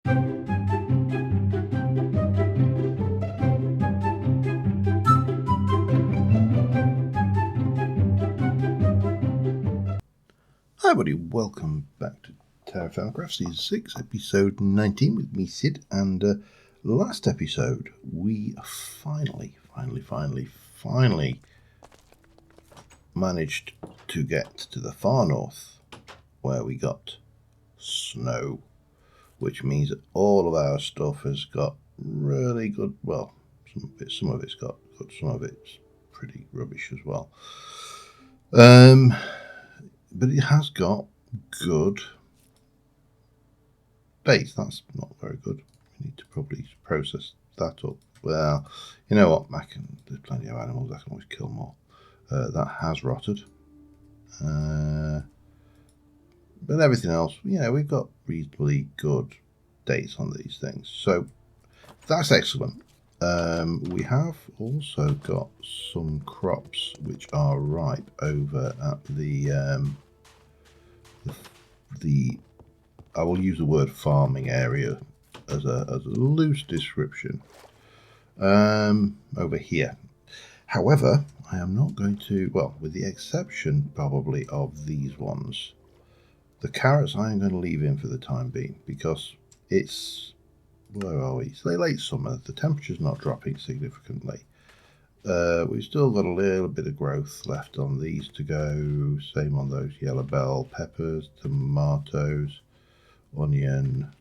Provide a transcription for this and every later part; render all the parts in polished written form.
Hi everybody, welcome back to TerraFirmaCraft Season 6, Episode 19 with me, Sid, and last episode we finally managed to get to the far north where we got snow, which means that all of our stuff has got really good, well, some of it's got good, some of it's pretty rubbish as well. But it has got good base. That's not very good. We need to probably process that up. Well, you know what? There's plenty of animals. I can always kill more. That has rotted. But everything else, we've got reasonably good dates on these things. So that's excellent. We have also got some crops which are ripe over at the I will use the word farming area as a loose description over here. However, I am not going to, well, with the exception probably of these ones, the carrots I am going to leave in for the time being because it's, where are we? It's late summer, the temperature's not dropping significantly. We've still got a little bit of growth left on these to go. Same on those yellow bell peppers, tomatoes, onion,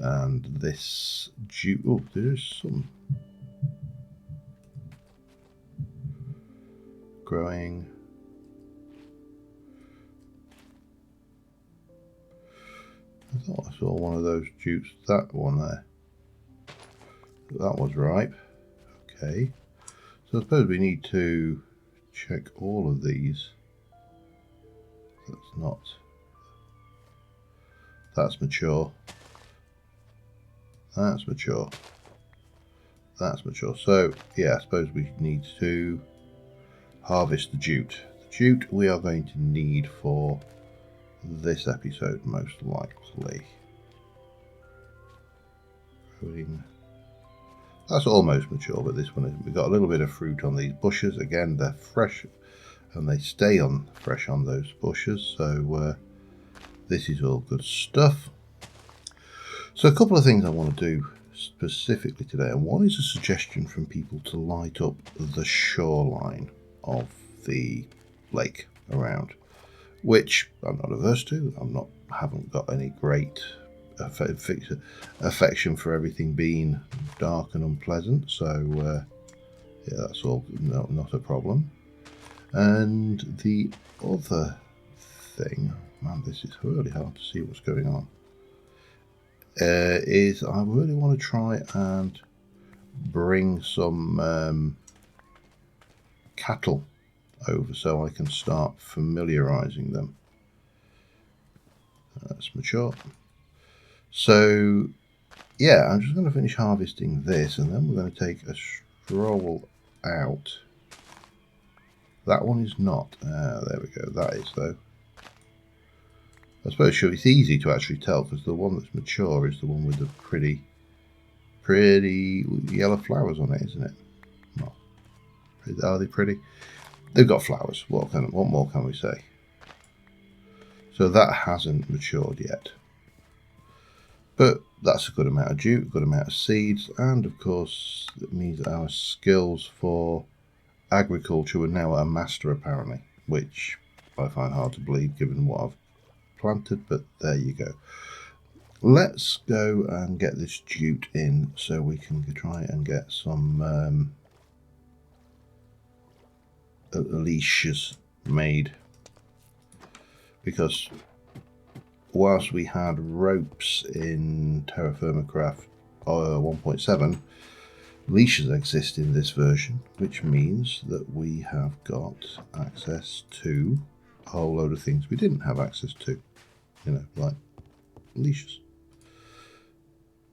and this jute. Oh, there's some growing. I thought I saw one of those jutes. That one there. That was ripe. Okay. So I suppose we need to check all of these. That's not. That's mature. That's mature. That's mature. So yeah, I suppose we need to harvest the jute. The jute we are going to need for this episode most likely. That's almost mature, but this one isn't. We've got a little bit of fruit on these bushes. Again, they're fresh and they stay on fresh on those bushes. So this is all good stuff. So a couple of things I want to do specifically today. And one is a suggestion from people to light up the shoreline of the lake around, which I'm not averse to. Haven't got any great affection for everything being dark and unpleasant, so yeah, that's all not a problem. And the other thing, man, this is really hard to see what's going on, is I really want to try and bring some cattle over so I can start familiarizing them. That's mature. So yeah, I'm just going to finish harvesting this and then we're going to take a stroll out. That one is not. There we go. That is though. I suppose it's easy to actually tell because the one that's mature is the one with the pretty yellow flowers on it, isn't it? Well, are they pretty? They've got flowers. What more can we say? So that hasn't matured yet. But that's a good amount of jute, a good amount of seeds, and of course it means that our skills for agriculture are now a master apparently, which I find hard to believe given what I've planted, but there you go. Let's go and get this jute in so we can try and get some leashes made, because whilst we had ropes in TerraFirmaCraft 1.7, leashes exist in this version, which means that we have got access to a whole load of things we didn't have access to, like leashes.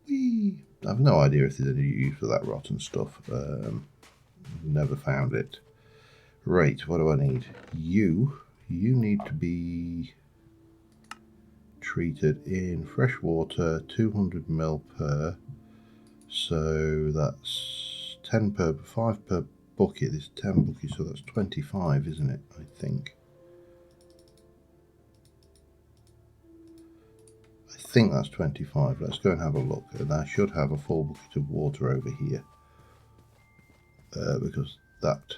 I have no idea if there's any use for that rotten stuff. Never found it. Right, what do I need? You need to be treated in fresh water, 200 ml per. So that's 10 per, 5 per bucket. This 10 buckets, so that's 25, isn't it? I think. I think that's 25. Let's go and have a look. And I should have a full bucket of water over here. Because that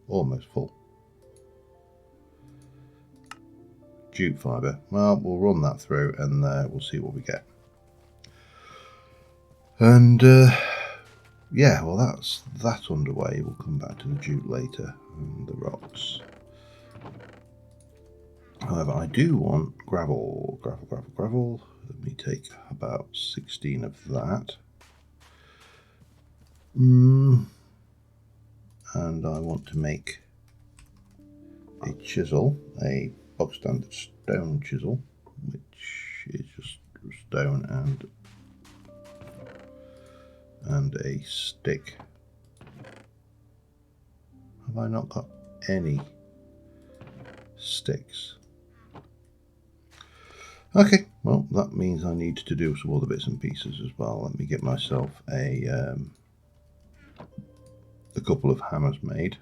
almost full. Jute fibre. Well, we'll run that through and we'll see what we get. And yeah, well, that's underway. We'll come back to the jute later and the rocks. However, I do want gravel. Let me take about 16 of that. And I want to make a chisel, a bog standard stone chisel, which is just stone and a stick. Have I not got any sticks? Okay, well, that means I need to do some other bits and pieces as well. Let me get myself a couple of hammers made.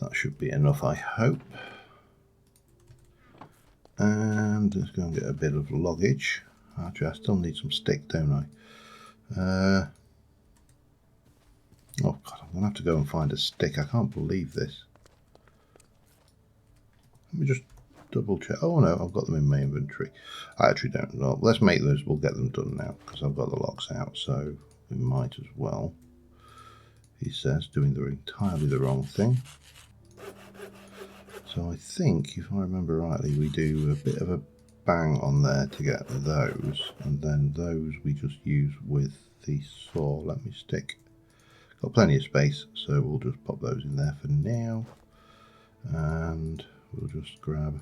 That should be enough, I hope. And let's go and get a bit of loggage. Actually, I still need some stick, don't I? Oh God, I'm gonna have to go and find a stick. I can't believe this. Let me just double check. Oh no, I've got them in my inventory. I actually don't know. Let's make those. We'll get them done now because I've got the locks out. So we might as well. He says doing entirely the wrong thing. So I think, if I remember rightly, we do a bit of a bang on there to get those, and then those we just use with the saw. Let me stick. Got plenty of space, so we'll just pop those in there for now, and we'll just grab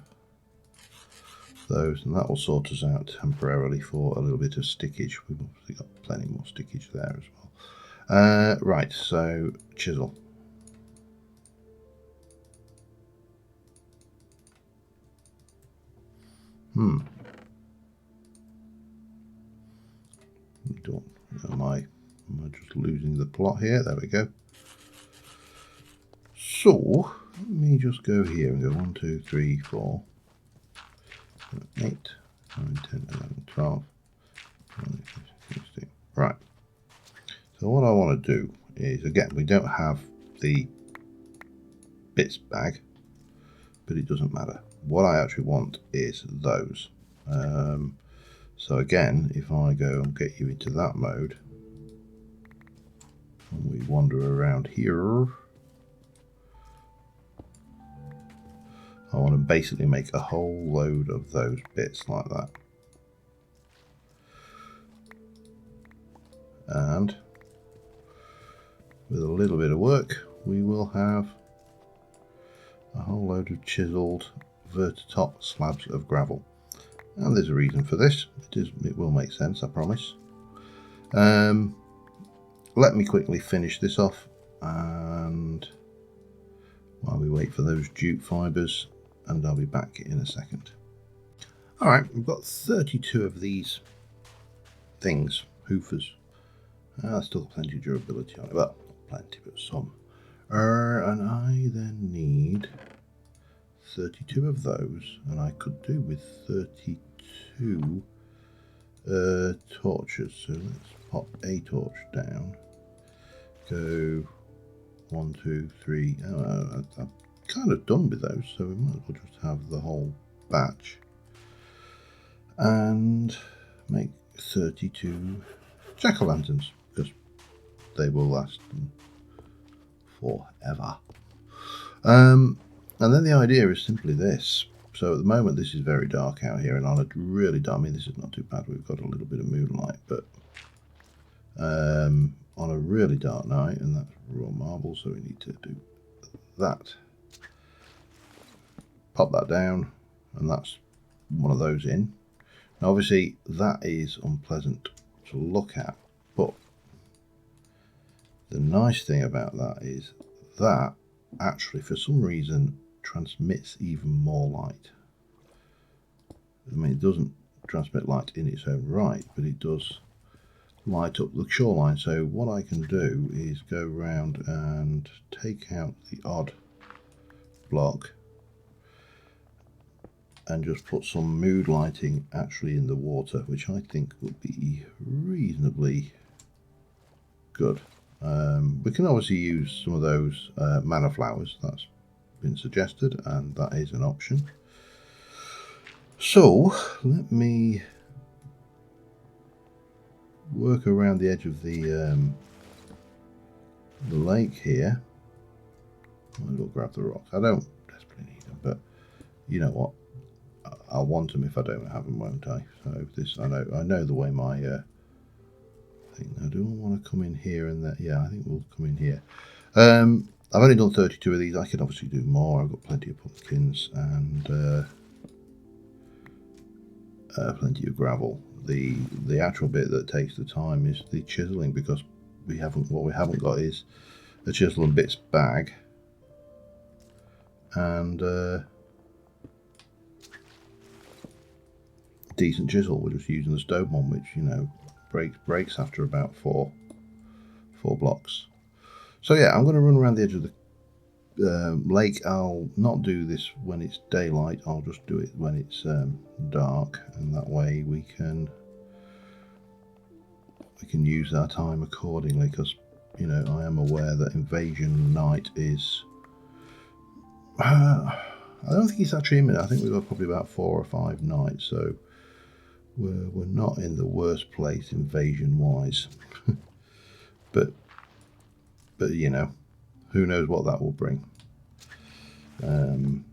those, and that will sort us out temporarily for a little bit of stickage. We've obviously got plenty more stickage there as well. Right, so chisel. Am I just losing the plot here? There we go. So let me just go here and go 1, 2, 3, 4, 8, 9, 10, 11, 12, 13, 14, 16. Right. So what I want to do is, again, we don't have the bits bag, but it doesn't matter. What I actually want is those. So again, if I go and get you into that mode, and we wander around here, I want to basically make a whole load of those bits like that. And with a little bit of work, we will have a whole load of chiseled vertitop slabs of gravel. And there's a reason for this. It will make sense, I promise. Let me quickly finish this off, and while we wait for those jute fibres, and I'll be back in a second. Alright, we've got 32 of these things, hoofers. Still plenty of durability on it, well, not plenty, but some. And I then need 32 of those, and I could do with 32 torches. So let's pop a torch down. Go 1, 2, 3. I'm kind of done with those, so we might as well just have the whole batch and make 32 jack-o'-lanterns, because they will last forever. And then the idea is simply this. So at the moment this is very dark out here, and on a really dark, I mean this is not too bad, we've got a little bit of moonlight, but on a really dark night, and that's raw marble, so we need to do that. Pop that down, and that's one of those in. Now, obviously, that is unpleasant to look at, but the nice thing about that is that actually, for some reason, transmits even more light. I mean, it doesn't transmit light in its own right, but it does light up the shoreline. So what I can do is go around and take out the odd block and just put some mood lighting actually in the water, which I think would be reasonably good. We can obviously use some of those mana flowers that's been suggested, and that is an option. So let me work around the edge of the lake here. I'll grab the rocks. I don't desperately need them, but you know what? I'll want them if I don't have them, won't I? So this, I know the way my thing. Now, do I want to come in here and there? Yeah, I think we'll come in here. I've only done 32 of these. I can obviously do more. I've got plenty of pumpkins and plenty of gravel. The actual bit that takes the time is the chiseling, because what we haven't got is a chisel and bits bag, and decent chisel. We're just using the stone one, which, you know, breaks after about four blocks. So yeah, I'm going to run around the edge of the lake. I'll not do this when it's daylight. I'll just do it when it's dark, and that way we can use our time accordingly. Because, you know, I am aware that invasion night is. I don't think it's actually imminent. I think we've got probably about 4 or 5 nights, so we're not in the worst place invasion wise. but you know, who knows what that will bring. And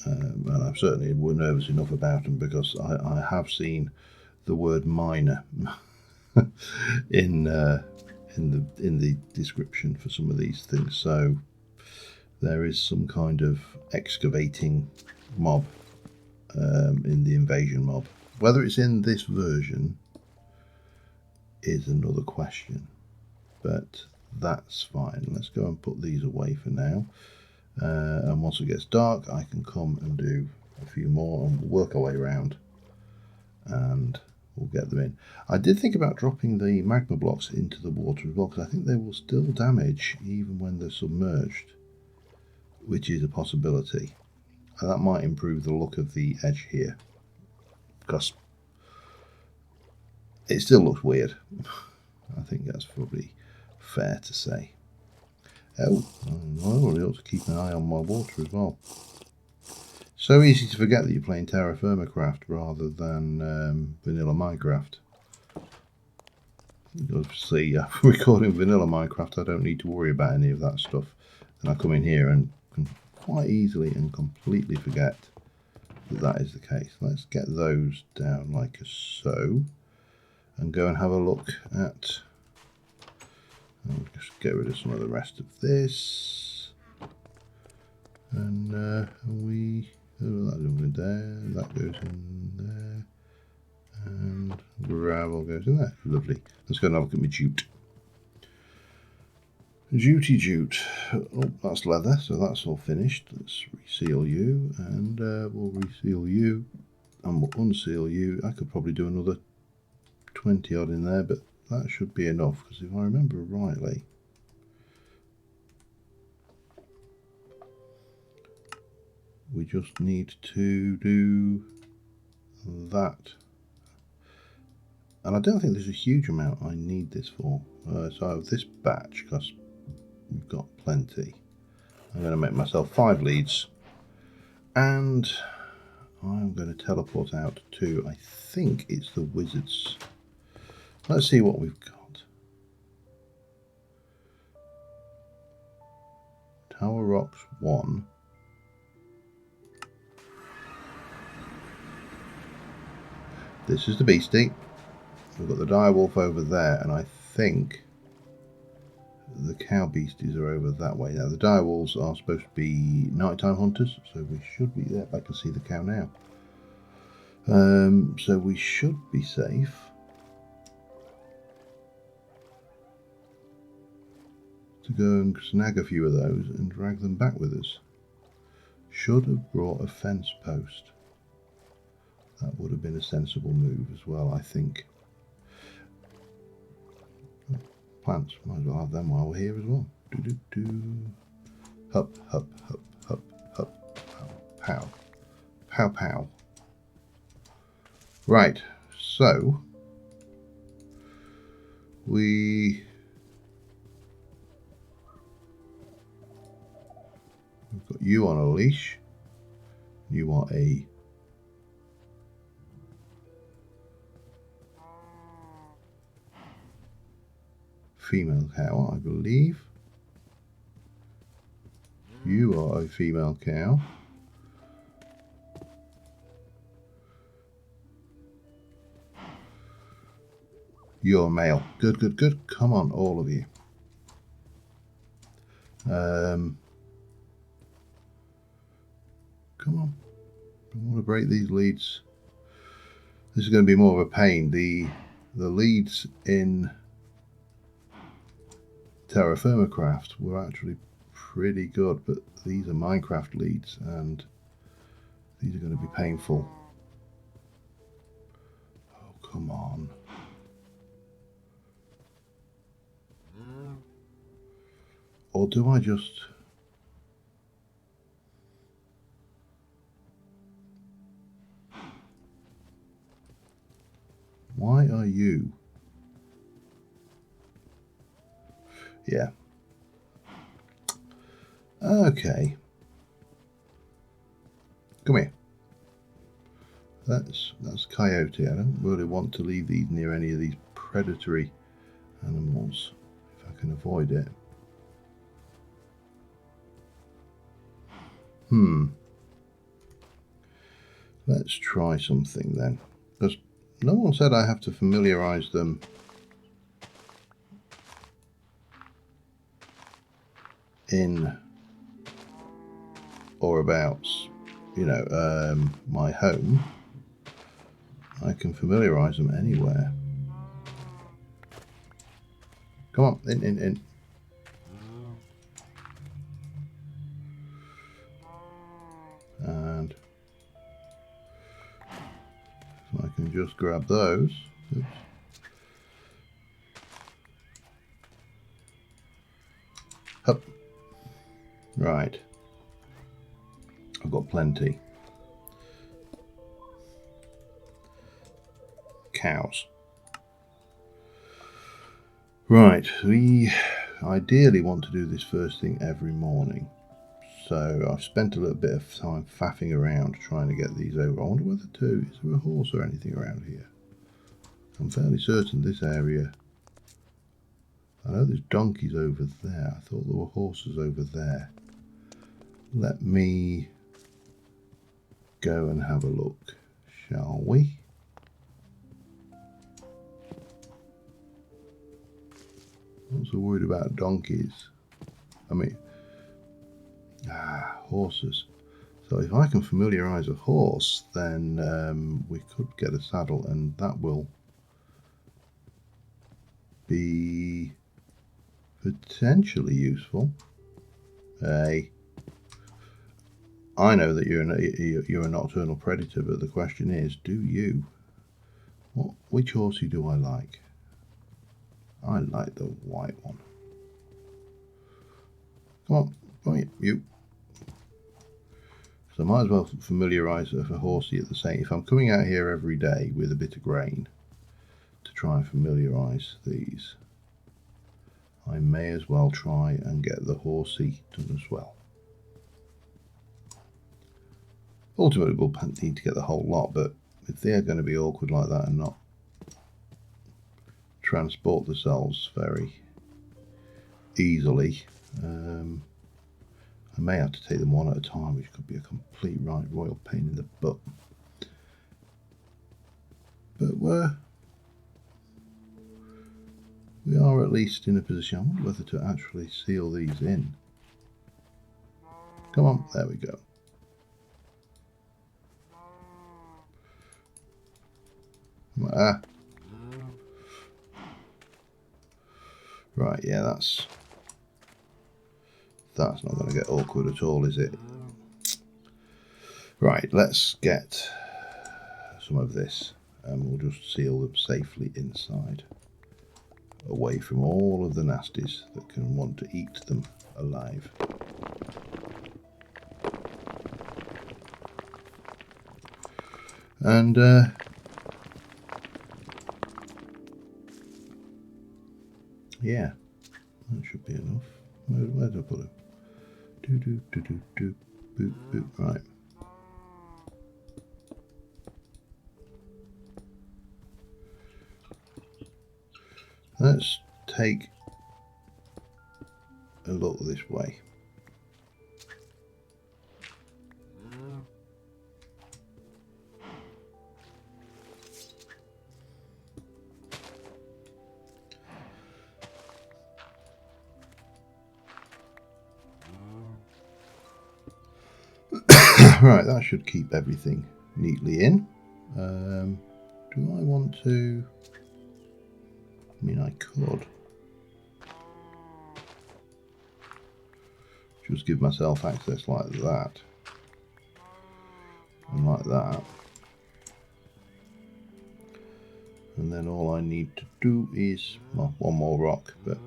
I'm certainly nervous enough about them, because I have seen the word miner in the description for some of these things. So there is some kind of excavating mob in the invasion mob. Whether it's in this version is another question, but that's fine. Let's go and put these away for now. And once it gets dark, I can come and do a few more, and we'll work our way around and we'll get them in. I did think about dropping the magma blocks into the water as well, because I think they will still damage even when they're submerged, which is a possibility. And that might improve the look of the edge here, because it still looks weird. I think that's probably fair to say. Oh, I really ought to keep an eye on my water as well. So easy to forget that you're playing TerraFirmaCraft rather than vanilla Minecraft. Obviously, recording vanilla Minecraft, I don't need to worry about any of that stuff. And I come in here and can quite easily and completely forget that is the case. Let's get those down like so, and go and have a look at. I'll just get rid of some of the rest of this, and that goes in there, that goes in there, and gravel goes in there. Lovely. Let's go and have a look at my jute. Jute. Oh, that's leather, so that's all finished. Let's reseal you, and we'll reseal you, and we'll unseal you. I could probably do another 20 odd in there, but that should be enough, because if I remember rightly, we just need to do that. And I don't think there's a huge amount I need this for. So I have this batch, because we've got plenty. I'm going to make myself 5 leads, and I'm going to teleport out to, I think it's the wizards. Let's see what we've got. Tower Rocks 1. This is the beastie. We've got the direwolf over there, and I think the cow beasties are over that way. Now the direwolves are supposed to be nighttime hunters, so we should be there. I can see the cow now. So we should be safe. To go and snag a few of those and drag them back with us. Should have brought a fence post. That would have been a sensible move as well, I think. Plants, might as well have them while we're here as well. Hup, hup, hup, hup, hup, pow, pow, pow. Right, so we've got you on a leash. You are a female cow, I believe. You are a female cow. You're male. Good, good, good. Come on, all of you. Come on. I want to break these leads. This is going to be more of a pain. The leads in TerraFirmaCraft were actually pretty good, but these are Minecraft leads, and these are going to be painful. Oh, come on. Or do I just... Why are you... Yeah. Okay. Come here. That's coyote. I don't really want to leave these near any of these predatory animals if I can avoid it. Let's try something then. Because no one said I have to familiarize them in or about, you know, my home. I can familiarize them anywhere. Come on, in. And if I can just grab those. Oops. Hup. Right. I've got plenty. Cows. Right, we ideally want to do this first thing every morning. So I've spent a little bit of time faffing around trying to get these over. I wonder whether is there a horse or anything around here? I'm fairly certain this area. I know there's donkeys over there. I thought there were horses over there. Let me go and have a look, shall we? I'm not so worried about donkeys. I mean, horses. So if I can familiarize a horse, then we could get a saddle, and that will be potentially useful. Hey, I know that you're a nocturnal predator, but the question is, do you? Which horsey do I like? I like the white one. Come on, you. So I might as well familiarise a horsey at the same. If I'm coming out here every day with a bit of grain to try and familiarise these, I may as well try and get the horsey done as well. Ultimately, we'll need to get the whole lot, but if they're going to be awkward like that and not transport themselves very easily, I may have to take them one at a time, which could be a complete royal pain in the butt. But we are at least in a position. I wonder whether to actually seal these in. Come on, there we go. Ah. Right, yeah, that's not going to get awkward at all, is it? Right, let's get some of this and we'll just seal them safely inside, away from all of the nasties that can want to eat them alive. And yeah, that should be enough. Where did I put it? Boop, boop. Right. Let's take a look this way. Right, that should keep everything neatly in. Do I want to? I mean, I could just give myself access like that and like that, and then all I need to do is, well, one more rock, but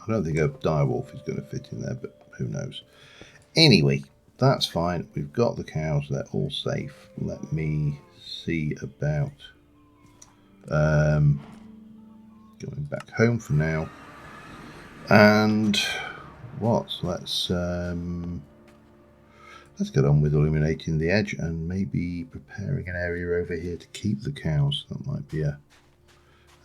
I don't think a direwolf is going to fit in there, but who knows. Anyway, that's fine. We've got the cows, they're all safe. Let me see about going back home for now. And what? Let's get on with illuminating the edge and maybe preparing an area over here to keep the cows. That might be a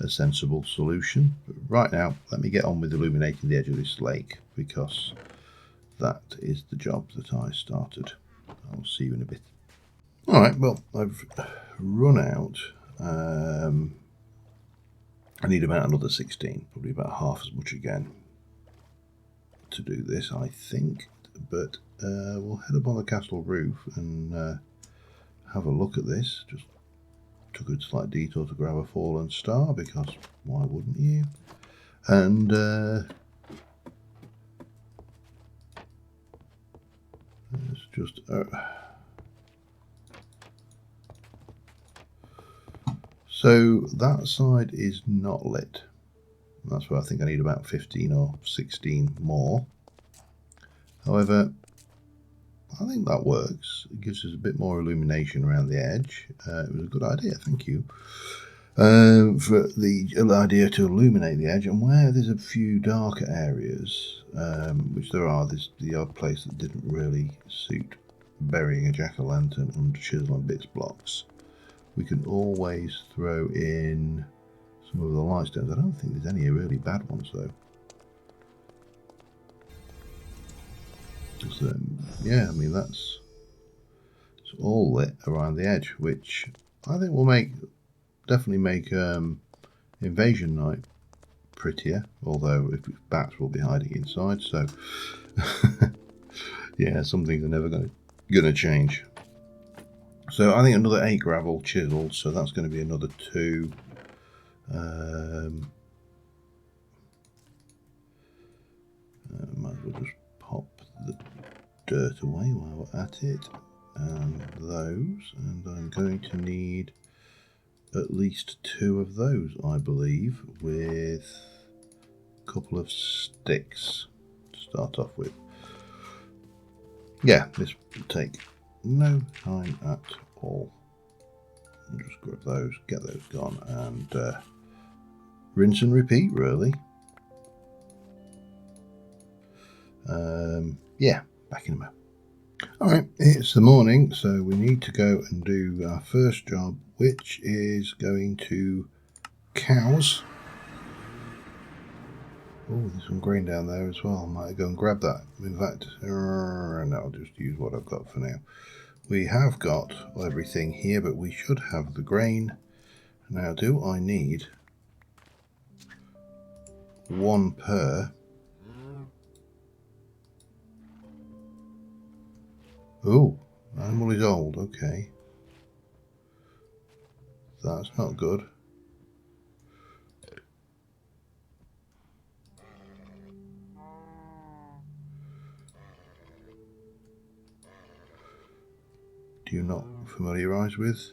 sensible solution. But right now, let me get on with illuminating the edge of this lake, because that is the job that I started. I'll see you in a bit. Alright, well, I've run out. I need about another 16, probably about half as much again to do this, I think. But we'll head up on the castle roof and have a look at this. Just took a slight detour to grab a fallen star, because why wouldn't you? And it's just so that side is not lit. That's where I think I need about 15 or 16 more. However, I think that works. It gives us a bit more illumination around the edge. It was a good idea, thank you, for the idea to illuminate the edge. And where there's a few darker areas, which there are, there's the odd place that didn't really suit burying a jack-o'-lantern under chisel and bits blocks, we can always throw in some of the light stones. I don't think there's any really bad ones though. Yeah, I mean it's all lit around the edge, which I think will definitely make invasion night prettier. Although if bats will be hiding inside, so yeah, some things are never gonna change. So I think another 8 gravel chisels, so that's going to be another 2. Might as well just pop the dirt away while we're at it, and those, and I'm going to need at least 2 of those, I believe, with a couple of sticks to start off with. Yeah, this will take no time at all. I'll just grab those, get those gone, and rinse and repeat, really. Yeah, back in a moment. Alright, it's the morning, so we need to go and do our first job, which is going to cows. Oh, there's some grain down there as well. I might go and grab that. In fact, no, I'll just use what I've got for now. We have got everything here, but we should have the grain. Now, do I need 1 per? Oh, animal is old, okay. That's not good. Do you not familiarise with?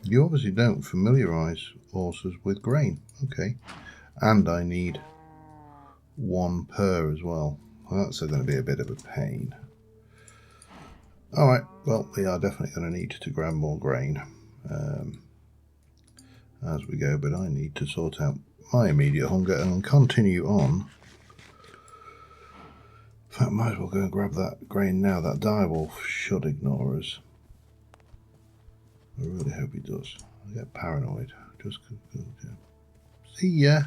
You obviously don't familiarise horses with grain. Okay. And I need 1 per as well. Well, that's going to be a bit of a pain. Alright, well, we are definitely going to need to grab more grain as we go, but I need to sort out my immediate hunger and continue on. In fact, might as well go and grab that grain now. That direwolf should ignore us. I really hope he does. I get paranoid. Just see ya.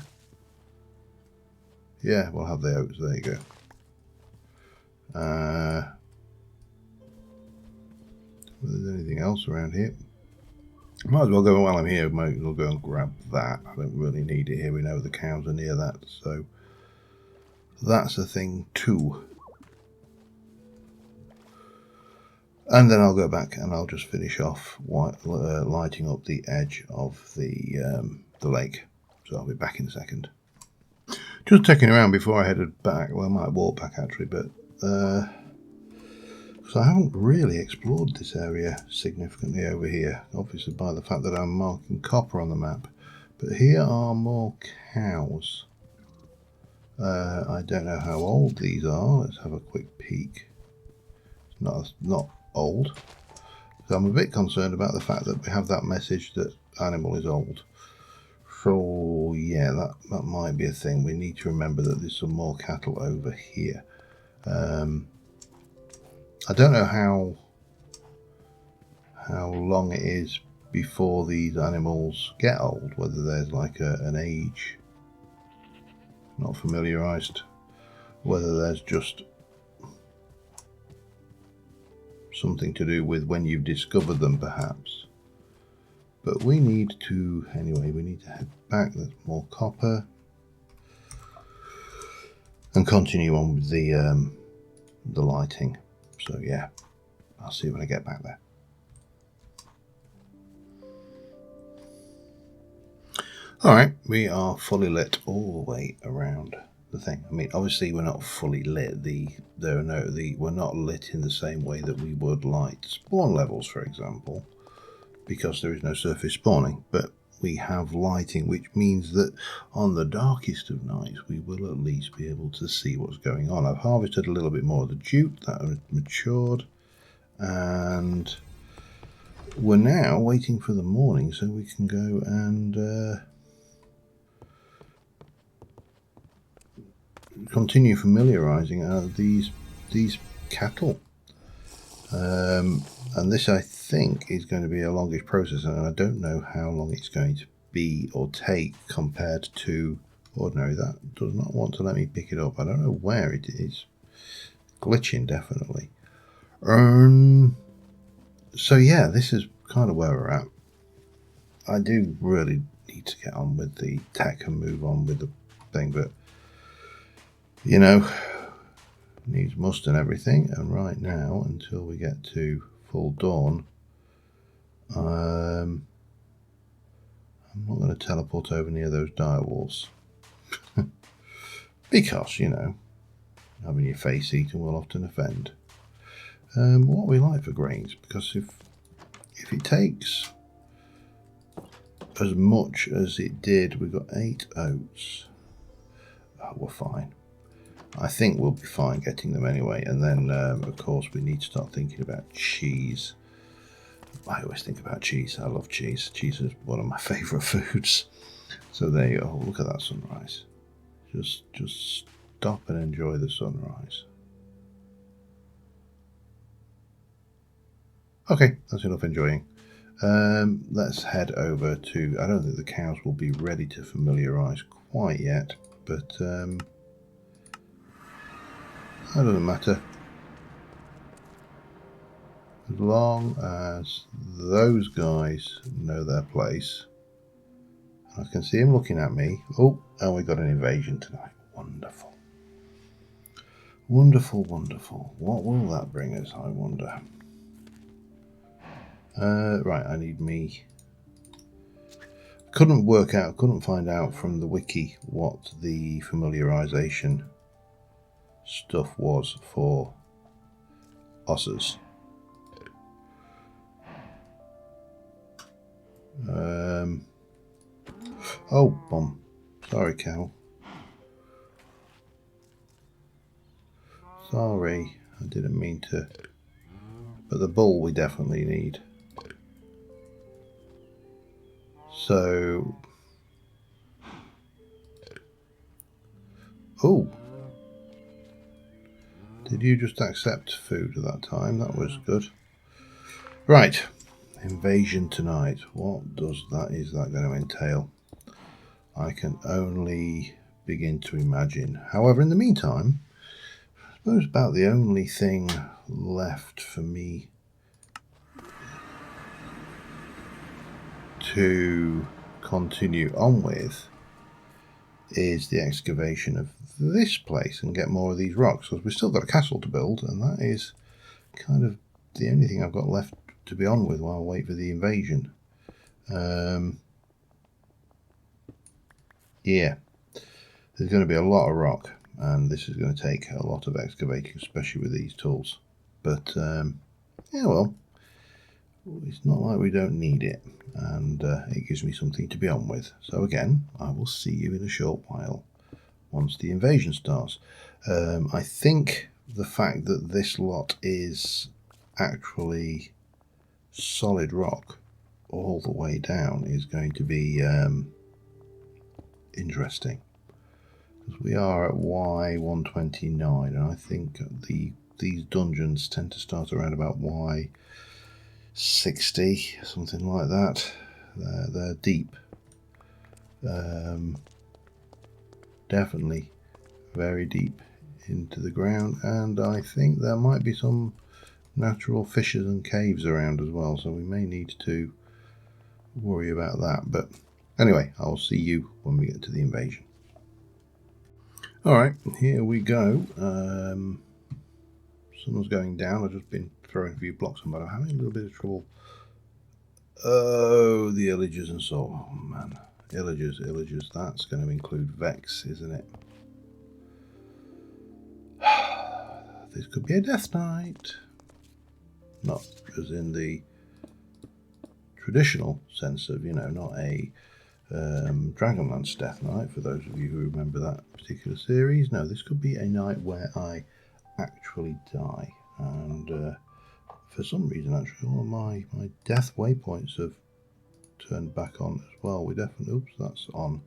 Yeah, we'll have the oats. There you go. If there's anything else around here, might as well go while I'm here. Might as well go and grab that. I don't really need it here. We know the cows are near that, so that's a thing too. And then I'll go back and I'll just finish off lighting up the edge of the lake. So I'll be back in a second. Just checking around before I headed back. Well, I might walk back actually, but so I haven't really explored this area significantly over here. Obviously by the fact that I'm marking copper on the map. But here are more cows. I don't know how old these are. Let's have a quick peek. It's not old. So I'm a bit concerned about the fact that we have that message that animal is old. So yeah, that might be a thing. We need to remember that there's some more cattle over here. I don't know how long it is before these animals get old, whether there's like an age, not familiarised, whether there's just something to do with when you've discovered them perhaps. But we need to, anyway, we need to head back. There's more copper. And continue on with the lighting. So yeah, I'll see you when I get back there. Alright, we are fully lit all the way around the thing. I mean, obviously we're not fully lit. We're not lit in the same way that we would light spawn levels, for example, because there is no surface spawning, but we have lighting, which means that on the darkest of nights we will at least be able to see what's going on. I've harvested a little bit more of the jute that matured, and we're now waiting for the morning so we can go and continue familiarizing these cattle. And this, I think, is going to be a longish process, and I don't know how long it's going to be or take compared to ordinary. That does not want to let me pick it up. I don't know where it is. Glitching, definitely. So yeah, this is kind of where we're at. I do really need to get on with the tech and move on with the thing, but you know, needs must and everything. And right now, until we get to full dawn, I'm not going to teleport over near those direwolves because, you know, having your face eaten will often offend. What we like for grains, because if it takes as much as it did, we've got 8 oats. Oh, we're fine. I think we'll be fine getting them anyway. And then, of course, we need to start thinking about cheese. I always think about cheese. I love cheese. Cheese is one of my favourite foods. So there you go. Look at that sunrise. Just stop and enjoy the sunrise. Okay, that's enough enjoying. Let's head over to... I don't think the cows will be ready to familiarise quite yet, but that doesn't matter. As long as those guys know their place. I can see him looking at me. Oh, and we got an invasion tonight. Wonderful. Wonderful, wonderful. What will that bring us, I wonder? Right, I need me. Couldn't find out from the wiki what the familiarization stuff was for osses. Oh, bomb. Sorry, cow. Sorry, I didn't mean to. But the bull we definitely need. So... Oh! Did you just accept food at that time? That was good. Right. Invasion tonight. What is that going to entail? I can only begin to imagine. However, in the meantime, I suppose about the only thing left for me to continue on with is the excavation of this place and get more of these rocks, because we've still got a castle to build, and that is kind of the only thing I've got left to be on with while I wait for the invasion. Yeah, there's going to be a lot of rock, and this is going to take a lot of excavating, especially with these tools. But yeah, well, it's not like we don't need it, and it gives me something to be on with. So again, I will see you in a short while once the invasion starts. I think the fact that this lot is actually solid rock all the way down is going to be interesting, because we are at Y129, and I think these dungeons tend to start around about Y60, something like that. They're deep, definitely very deep into the ground, and I think there might be some natural fissures and caves around as well, so we may need to worry about that. But anyway, I'll see you when we get to the invasion. Alright, here we go. Sun's going down. I've just been throwing a few blocks on, but I'm having a little bit of trouble. Oh, the illagers and so on. Oh man, illagers. That's going to include Vex, isn't it? This could be a death knight. Not as in the traditional sense of, not a Dragonlance Death Knight, for those of you who remember that particular series. No, this could be a night where I actually die, and for some reason actually all of my death waypoints have turned back on as well. We definitely, oops, that's on,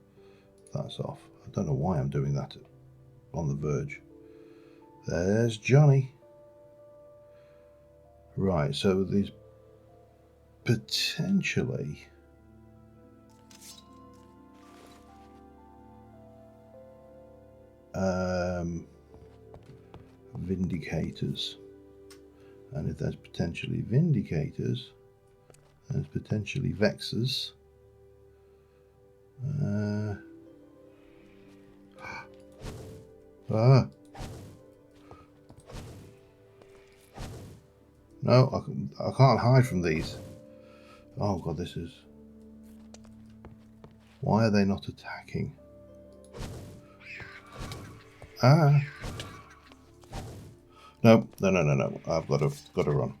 that's off. I don't know why I'm doing that on the verge. There's Johnny. Right, so there's potentially Vindicators, and if there's potentially Vindicators, there's potentially Vexers. No, I can't hide from these. Oh god, this is... Why are they not attacking? No. I've got to run.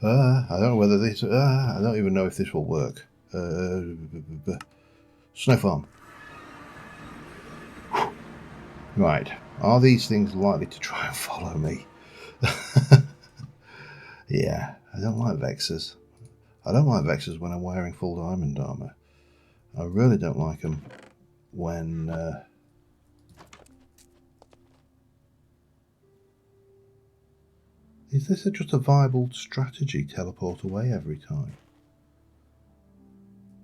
I don't know whether this... I don't even know if this will work. Snow farm. Right. Are these things likely to try and follow me? Yeah, I don't like Vexers. I don't like Vexers when I'm wearing full diamond armor. I really don't like them when... Is this just a viable strategy, teleport away every time?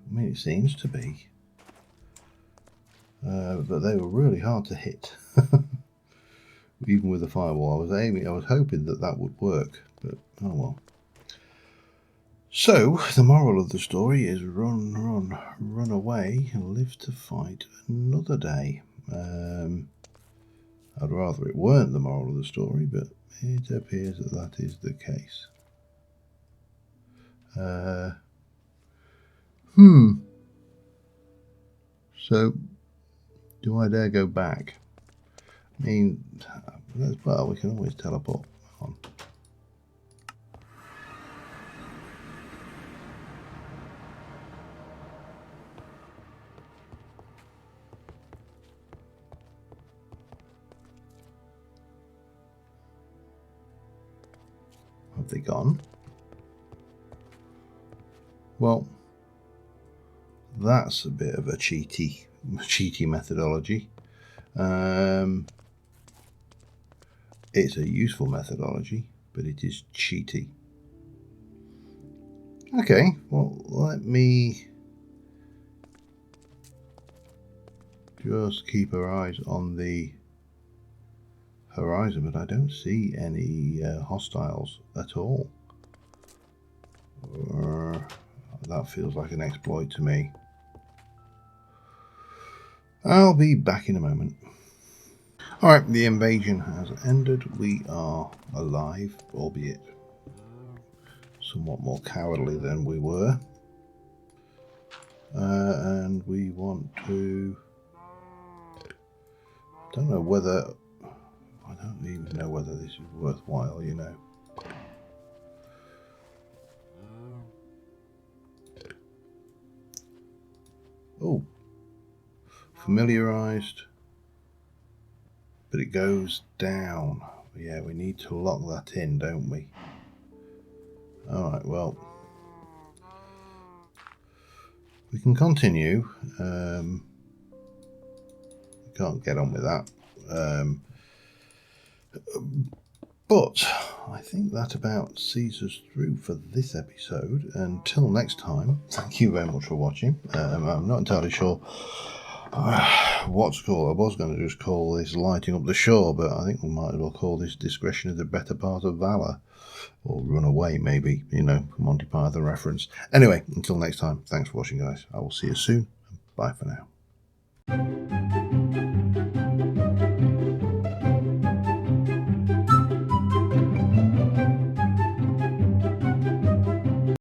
I mean, it seems to be. But they were really hard to hit. Even with the firewall, I was hoping that would work, but oh well. So, the moral of the story is run, run, run away and live to fight another day. I'd rather it weren't the moral of the story, but it appears that that is the case. So, do I dare go back? I mean, well, we can always teleport on. Have they gone? Well, that's a bit of a cheaty methodology. It's a useful methodology, but it is cheaty. Okay, well, let me just keep our eyes on the horizon, but I don't see any hostiles at all. That feels like an exploit to me. I'll be back in a moment. Alright, the invasion has ended. We are alive, albeit somewhat more cowardly than we were. And we want to... I don't even know whether this is worthwhile, you know. Oh, familiarized, but it goes down. Yeah, we need to lock that in, don't we? Alright, well, we can continue. Can't get on with that. But I think that about sees us through for this episode. Until next time, thank you very much for watching. I'm not entirely sure what to call. I was going to just call this lighting up the shore, but I think we might as well call this discretion is the better part of valor. Or run away, maybe, you know, Monty Python reference. Anyway, until next time, thanks for watching, guys. I will see you soon. Bye for now.